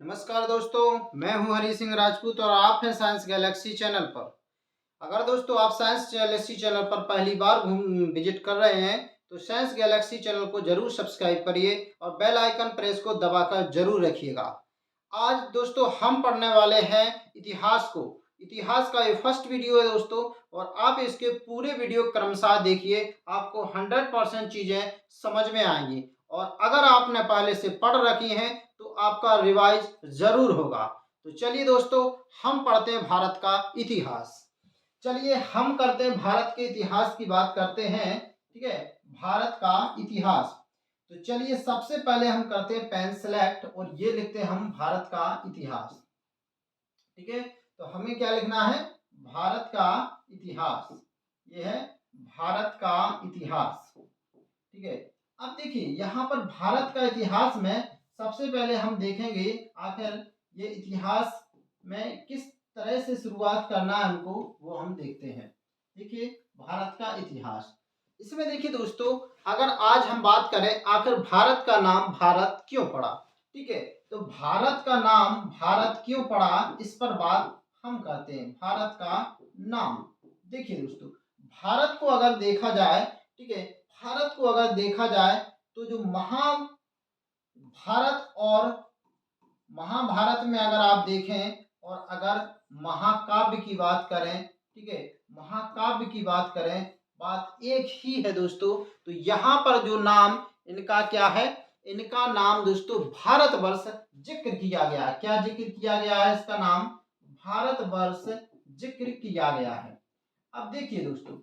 नमस्कार दोस्तों, मैं हूं हरी सिंह राजपूत और आप हैं साइंस गैलेक्सी चैनल पर। अगर दोस्तों आप साइंस गैलेक्सी चैनल पर पहली बार विजिट कर रहे हैं तो साइंस गैलेक्सी चैनल को जरूर सब्सक्राइब करिए और बेल आइकन प्रेस को दबाकर जरूर रखिएगा। आज दोस्तों हम पढ़ने वाले हैं इतिहास को। इतिहास का ये फर्स्ट वीडियो है दोस्तों, और आप इसके पूरे वीडियो क्रमशः देखिए, आपको 100% चीज़ें समझ में आएंगी। और अगर आपने पहले से पढ़ रखी हैं तो आपका रिवाइज जरूर होगा। तो चलिए दोस्तों, हम पढ़ते हैं भारत का इतिहास। चलिए हम करते हैं भारत के इतिहास की बात करते हैं। ठीक है, भारत का इतिहास। तो चलिए सबसे पहले हम करते हैं पेन सेलेक्ट और ये लिखते हैं हम भारत का इतिहास। ठीक है, तो हमें क्या लिखना है? भारत का इतिहास। ये है भारत का इतिहास। ठीक है, अब देखिए यहाँ पर भारत का इतिहास में सबसे पहले हम देखेंगे आखिर ये इतिहास में किस तरह से शुरुआत करना है हमको, वो हम देखते हैं। देखिए भारत का इतिहास, इसमें देखिए दोस्तों, अगर आज हम बात करें आखिर भारत का नाम भारत क्यों पड़ा। ठीक है, तो भारत का नाम भारत क्यों पड़ा इस पर बात हम करते हैं। भारत का नाम, देखिए दोस्तों, भारत को अगर देखा जाए, ठीक है, भारत को अगर देखा जाए तो जो महाभारत और महाभारत में अगर आप देखें और अगर महाकाव्य की बात करें, ठीक है, महाकाव्य की बात करें, बात एक ही है दोस्तों। तो यहाँ पर जो नाम इनका क्या है, इनका नाम दोस्तों भारतवर्ष जिक्र किया गया है। क्या जिक्र किया गया है? इसका नाम भारतवर्ष जिक्र किया गया है। अब देखिए दोस्तों,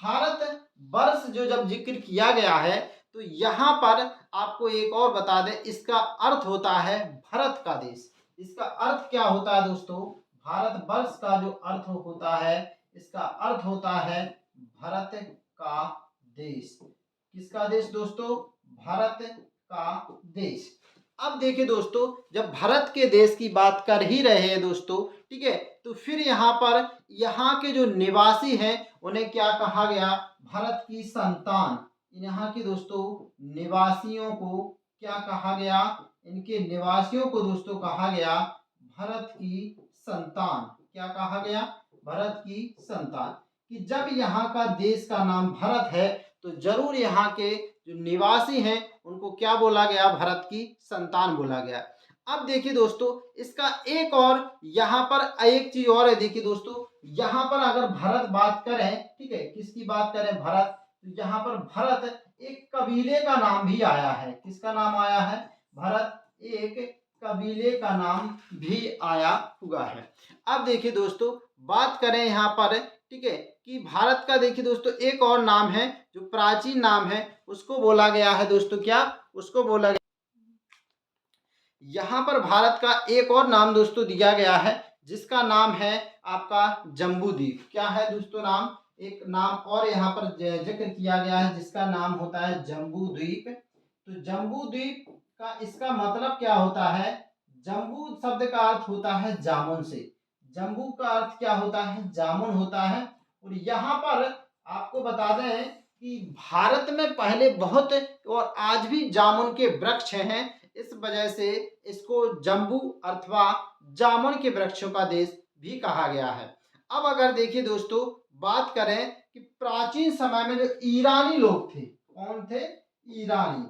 भारत वर्ष जो जब जिक्र किया गया है तो यहाँ पर आपको एक और बता दें, इसका अर्थ होता है भारत का देश। इसका अर्थ क्या होता है दोस्तों? भारत वर्ष का जो अर्थ होता है, इसका अर्थ होता है भारत का देश। किसका देश दोस्तों? भारत का देश। अब देखिए दोस्तों, जब भारत के देश की बात कर ही रहे हैं दोस्तों, ठीक है, तो फिर यहाँ पर यहाँ के जो निवासी हैं उन्हें क्या कहा गया? भारत की संतान। यहाँ के दोस्तों निवासियों को क्या कहा गया? इनके निवासियों को दोस्तों कहा गया भारत की संतान। क्या कहा गया? भारत की संतान। कि जब यहाँ का देश का नाम भारत है तो जरूर यहाँ के जो निवासी हैं उनको क्या बोला गया? भारत की संतान बोला गया। अब देखिए दोस्तों, इसका एक और यहाँ पर एक चीज और है। देखिए दोस्तों, यहाँ पर अगर भारत बात करें, ठीक है, किसकी बात करें? भारत, तो यहाँ पर भारत एक कबीले का नाम भी आया है। किसका नाम आया है? भारत एक कबीले का नाम भी आया हुआ है। अब देखिए दोस्तों, बात करें यहाँ पर, ठीक है, कि भारत का देखिए दोस्तों एक और नाम है जो प्राचीन नाम है, उसको बोला गया है दोस्तों, क्या उसको बोला गया? यहाँ पर भारत का एक और नाम दोस्तों दिया गया है जिसका नाम है आपका जम्बू द्वीप। क्या है दोस्तों नाम? एक नाम और यहाँ पर जिक्र किया गया है जिसका नाम होता है जम्बू द्वीप। तो जम्बू द्वीप का इसका मतलब क्या होता है? जम्बू शब्द का अर्थ होता है जामुन से। जम्बू का अर्थ क्या होता है? जामुन होता है। और यहाँ पर आपको बता दें कि भारत में पहले बहुत और आज भी जामुन के वृक्ष हैं, इस वजह से इसको जम्बू अथवा जामुन के वृक्षों का देश भी कहा गया है। अब अगर देखिए दोस्तों, बात करें कि प्राचीन समय में जो ईरानी लोग थे, कौन थे? ईरानी।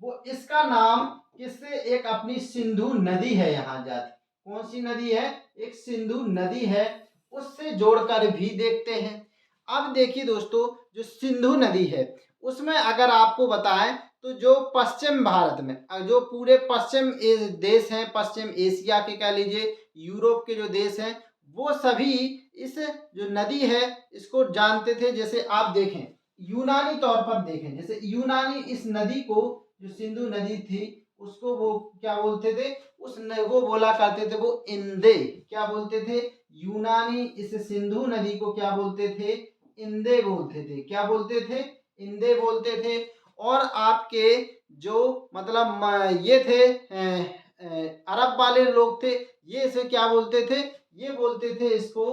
वो इसका नाम किससे? एक अपनी सिंधु नदी है यहाँ जाती। कौन सी नदी है? एक सिंधु नदी है, उससे जोड़कर भी देखते हैं। अब देखिए दोस्तों, जो सिंधु नदी है उसमें अगर आपको बताएं तो जो पश्चिम भारत में जो पूरे पश्चिम देश हैं, पश्चिम एशिया के कह लीजिए, यूरोप के जो देश हैं, वो सभी इस जो नदी है इसको जानते थे। जैसे आप देखें, यूनानी तौर पर देखें, जैसे यूनानी इस नदी को, जो सिंधु नदी थी, उसको वो क्या बोलते थे? वो बोला करते थे वो इंदे। क्या बोलते थे? यूनानी इस सिंधु नदी को क्या बोलते थे? इंदे बोलते थे। क्या बोलते थे? इंदे बोलते थे। और आपके जो मतलब ये थे अरब वाले लोग थे, ये इसे क्या बोलते थे? ये बोलते थे इसको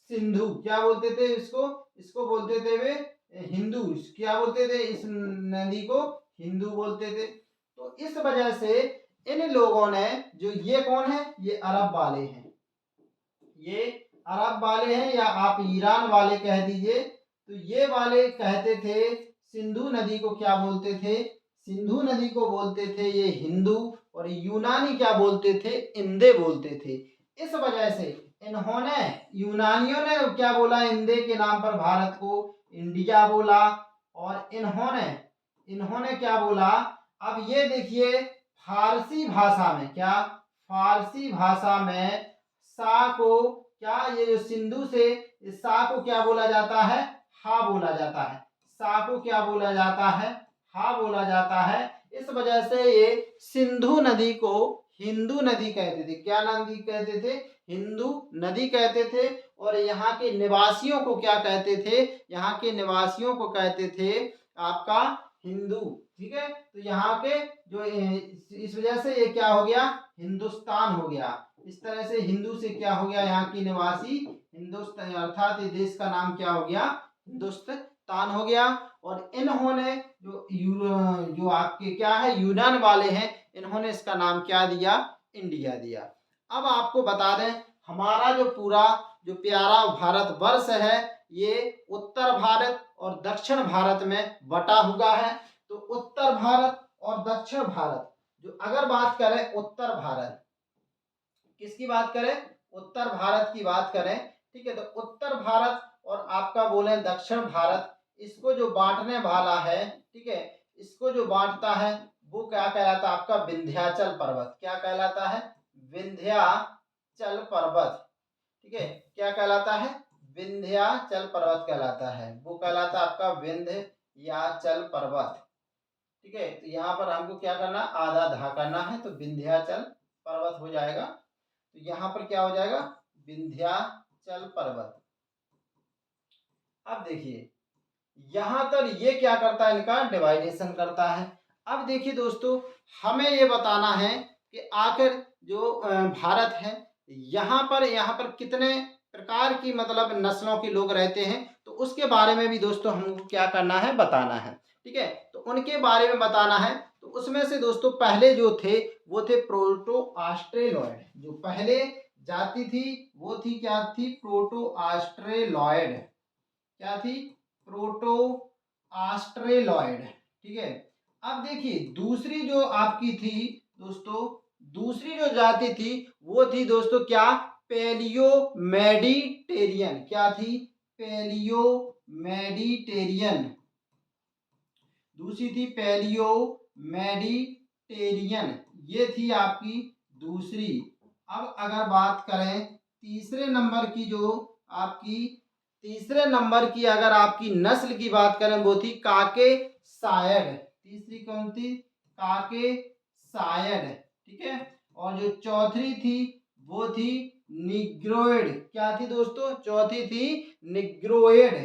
सिंधु। क्या बोलते थे इसको? इसको बोलते थे वे हिंदू। क्या बोलते थे? इस नदी को हिंदू बोलते थे। तो इस वजह से इन लोगों ने, जो ये कौन है, ये अरब वाले हैं, ये अरब वाले हैं या आप ईरान वाले कह दीजिए। तो ये वाले कहते थे सिंधु नदी को क्या बोलते थे, सिंधु नदी को बोलते थे ये हिंदू, और यूनानी क्या बोलते थे, इंदे बोलते थे। इस वजह से इन्होंने, यूनानियों ने क्या बोला, इंदे के नाम पर भारत को इंडिया बोला, और इन्होंने इन्होंने क्या बोला, अब ये देखिए फारसी भाषा में, क्या फारसी भाषा में सा को, क्या ये जो सिंधु से इस सा को क्या बोला जाता है, हा बोला जाता है, सा को क्या बोला जाता है, हा बोला जाता है। इस वजह से ये सिंधु नदी को हिंदू नदी कहते थे, क्या नदी कहते थे, हिंदू नदी कहते थे। और यहाँ के निवासियों को क्या कहते थे, यहाँ के निवासियों को कहते थे आपका हिंदू, ठीक है। तो यहाँ के जो इस वजह से ये क्या हो गया, हिंदुस्तान हो गया। इस तरह से हिंदू से क्या हो गया, यहाँ की निवासी, हिंदुस्तान, अर्थात ये देश का नाम क्या हो गया, हिंदुस्तान हो गया। और इन्होंने जो आपके क्या है, यूनान वाले हैं, इन्होंने इसका नाम क्या दिया, इंडिया दिया। अब आपको बता दें, हमारा जो पूरा जो प्यारा भारत वर्ष है, ये उत्तर भारत और दक्षिण भारत में बटा हुआ है। तो उत्तर भारत और दक्षिण भारत, जो अगर बात करें उत्तर भारत, किसकी बात करें, उत्तर भारत की बात करें, ठीक है। तो उत्तर भारत और आपका बोले दक्षिण भारत, इसको जो बांटने वाला है, ठीक है, इसको जो बांटता है वो क्या कहलाता है, आपका विंध्याचल पर्वत, क्या कहलाता है, विंध्याचल पर्वत, ठीक है, क्या कहलाता है, विंध्याचल पर्वत कहलाता है, वो कहलाता है आपका विंध्याचल पर्वत, ठीक है। तो यहाँ पर हमको क्या करना, आधा धा करना है, तो विंध्याचल पर्वत हो जाएगा। तो यहाँ पर क्या हो जाएगा, विंध्याचल पर्वत। अब देखिए यहां पर ये क्या करता है, इनका डिवाइडेशन करता है। अब देखिए दोस्तों, हमें ये बताना है कि आखिर जो भारत है, यहाँ पर कितने प्रकार की मतलब नस्लों के लोग रहते हैं, तो उसके बारे में भी दोस्तों हमको क्या करना है, बताना है, ठीक है। तो उनके बारे में बताना है। तो उसमें से दोस्तों पहले जो थे वो थे प्रोटो ऑस्ट्रेलॉयड, जो पहले जाति थी वो थी, क्या थी, प्रोटो ऑस्ट्रेलॉयड, क्या थी, प्रोटो ऑस्ट्रेलॉयड, ठीक है। अब देखिए दूसरी जो आपकी थी दोस्तों, दूसरी जो जाति थी वो थी दोस्तों क्या, पेलियो मेडिटेरियन, क्या थी, पेलियो मेडिटेरियन, दूसरी थी पेलियो मेडिटेरियन, ये थी आपकी दूसरी। अब अगर बात करें तीसरे नंबर की, जो आपकी तीसरे नंबर की अगर आपकी नस्ल की बात करें, वो थी काके सायड, तीसरी कौन थी, काके सायड, ठीक है। और जो चौथी थी वो थी निग्रोइड, क्या थी दोस्तों, चौथी थी निग्रोइड,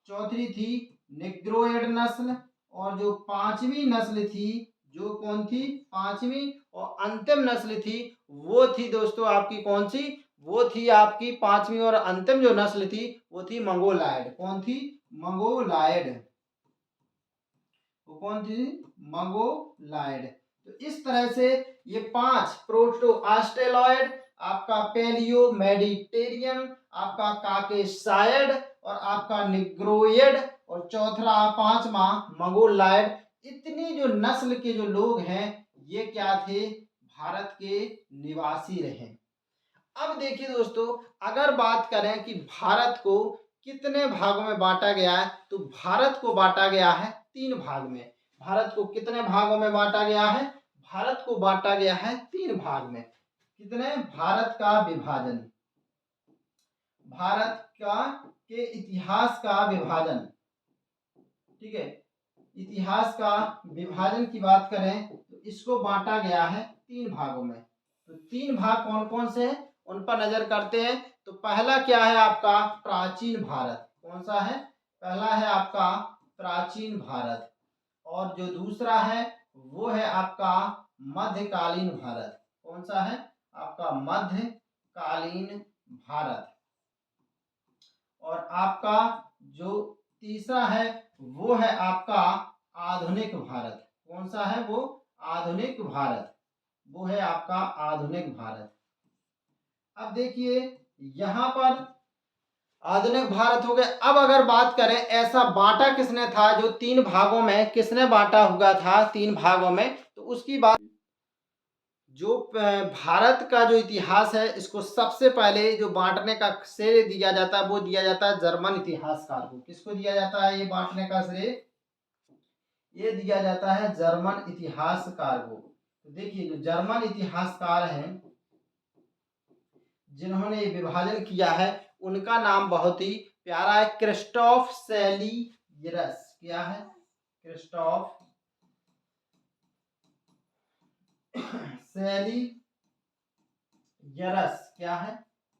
चौथी थी निग्रोइड नस्ल। और जो पांचवी नस्ल थी, जो कौन थी, पांचवी और अंतिम नस्ल थी, वो थी दोस्तों आपकी कौन सी, वो थी आपकी पांचवी और अंतिम जो नस्ल थी वो थी मंगोलायड, कौन थी, मंगोलायड, वो कौन थी, मंगोलायड। तो इस तरह से ये पांच, प्रोटो ऑस्ट्रेलॉयड, आपका पेलियो मेडिटेरियन, आपका काकेसायड, और आपका निग्रोइड, और चौथा पांचवा मंगोलायड, इतनी जो नस्ल के जो लोग हैं ये क्या थे, भारत के निवासी रहे। अब देखिए दोस्तों, अगर बात करें कि भारत को कितने भागों में बांटा गया है, तो भारत को बांटा गया है तीन भाग में। भारत को कितने भागों में बांटा गया है, भारत को बांटा गया है तीन भाग में। कितने, भारत का विभाजन, भारत का के इतिहास का विभाजन, ठीक है, इतिहास का विभाजन की बात करें तो इसको बांटा गया है तीन भागों में। तो तीन भाग कौन कौन से हैं उन पर नजर करते हैं। तो पहला क्या है आपका, प्राचीन भारत, कौन सा है, पहला है आपका प्राचीन भारत, और जो दूसरा है वो है आपका मध्यकालीन भारत, कौन सा है, आपका मध्यकालीन भारत, और आपका जो तीसरा है वो है आपका आधुनिक भारत, कौन सा है वो, आधुनिक भारत, वो है आपका आधुनिक भारत। अब देखिए यहाँ पर आधुनिक भारत हो गया। अब अगर बात करें ऐसा बांटा किसने था, जो 3 भागों में किसने बांटा हुआ था 3 भागों में, तो उसकी बात, जो भारत का जो इतिहास है इसको सबसे पहले जो बांटने का श्रेय दिया जाता है वो दिया जाता है जर्मन इतिहासकार को। किसको दिया जाता है ये बांटने का श्रेय? ये दिया जाता है जर्मन इतिहासकार को। तो देखिए जो जर्मन इतिहासकार हैं जिन्होंने ये विभाजन किया है उनका नाम बहुत ही प्यारा है, क्रिस्टोफ सेलियरस। क्या है? क्रिस्टोफ सेलियरस। क्या है?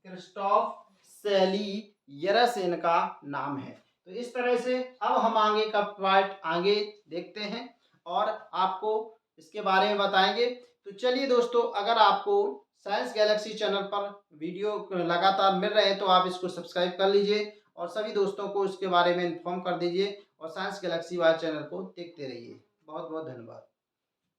क्रिस्टोफ सेलियरस इनका नाम है। तो इस तरह से अब हम आगे का पार्ट आगे देखते हैं और आपको इसके बारे में बताएंगे। तो चलिए दोस्तों, अगर आपको साइंस गैलेक्सी चैनल पर वीडियो लगातार मिल रहे हैं तो आप इसको सब्सक्राइब कर लीजिए और सभी दोस्तों को इसके बारे में इन्फॉर्म कर दीजिए और साइंस गैलेक्सी वाले चैनल को देखते रहिए। बहुत बहुत धन्यवाद।